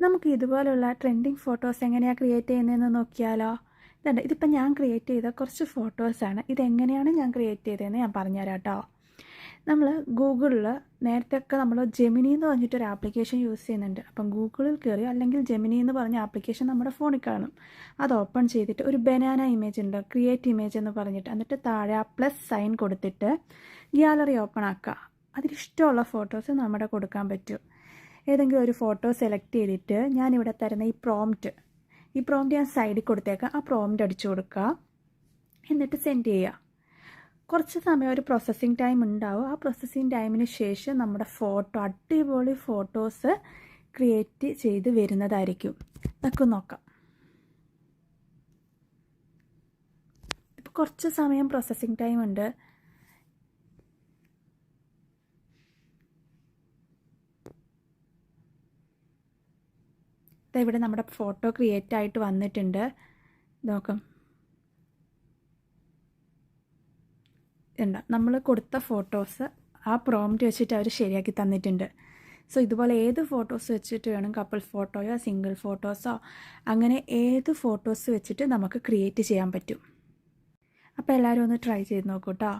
നമുക്ക് ഇതുപോലുള്ള trending photos എങ്ങനെയാണ് ക്രിയേറ്റ് ചെയ്യുന്നതെന്ന് നോക്കിയാലോ? ഇതുണ്ട്, ഇതിപ്പോൾ ഞാൻ ക്രിയേറ്റ് ചെയ്ത കുറച്ച് ഫോട്ടോസാണ്. ഇതെങ്ങനെയാണ് ഞാൻ ക്രിയേറ്റ് ചെയ്തതെന്ന് ഞാൻ പറഞ്ഞുതരാം കേട്ടോ. നമ്മൾ ഗൂഗിളിൽ നേരത്തെയൊക്കെ നമ്മൾ ജെമിനി എന്ന് പറഞ്ഞിട്ടൊരു ആപ്ലിക്കേഷൻ യൂസ് ചെയ്യുന്നുണ്ട്. അപ്പം ഗൂഗിളിൽ കയറി അല്ലെങ്കിൽ ജെമിനി എന്ന് പറഞ്ഞ ആപ്ലിക്കേഷൻ നമ്മുടെ ഫോണിൽ കാണും. അത് ഓപ്പൺ ചെയ്തിട്ട് ഒരു ബനാന ഇമേജ് ഉണ്ട്, ക്രിയേറ്റ് ഇമേജ് എന്ന് പറഞ്ഞിട്ട്, എന്നിട്ട് താഴെ ആ പ്ലസ് സൈൻ കൊടുത്തിട്ട് ഗ്യാലറി ഓപ്പൺ ആക്കുക. അതിലിഷ്ടമുള്ള ഫോട്ടോസ് നമ്മുടെ കൊടുക്കാൻ പറ്റും. ഏതെങ്കിലും ഒരു ഫോട്ടോ സെലക്ട് ചെയ്തിട്ട് ഞാനിവിടെ തരുന്ന ഈ പ്രോംപ്റ്റ് ഞാൻ സൈഡിൽ കൊടുത്തേക്കാം. ആ പ്രോംപ്റ്റ് അടിച്ചു കൊടുക്കുക, എന്നിട്ട് സെൻഡ് ചെയ്യുക. കുറച്ച് സമയം ഒരു പ്രോസസ്സിങ് ടൈം ഉണ്ടാവും. ആ പ്രോസസ്സിങ് ടൈമിന് ശേഷം നമ്മുടെ ഫോട്ടോ, അടിപൊളി ഫോട്ടോസ് ക്രിയേറ്റ് ചെയ്ത് വരുന്നതായിരിക്കും. നമുക്ക് നോക്കാം. ഇപ്പോൾ കുറച്ച് സമയം പ്രോസസ്സിങ് ടൈം ഉണ്ട്. ഇവിടെ നമ്മുടെ ഫോട്ടോ ക്രിയേറ്റ് ആയിട്ട് വന്നിട്ടുണ്ട്. നോക്കാം, ഉണ്ട് നമ്മൾ കൊടുത്ത ഫോട്ടോസ് ആ പ്രോംപ്റ്റ് വെച്ചിട്ട് അവർ ശരിയാക്കി തന്നിട്ടുണ്ട്. സോ ഇതുപോലെ ഏത് ഫോട്ടോസ് വെച്ചിട്ട് വേണം, കപ്പിൾ ഫോട്ടോയോ സിംഗിൾ ഫോട്ടോസോ, അങ്ങനെ ഏത് ഫോട്ടോസ് വെച്ചിട്ട് നമുക്ക് ക്രിയേറ്റ് ചെയ്യാൻ പറ്റും. അപ്പോൾ എല്ലാവരും ഒന്ന് ട്രൈ ചെയ്ത് നോക്കൂ കേട്ടോ.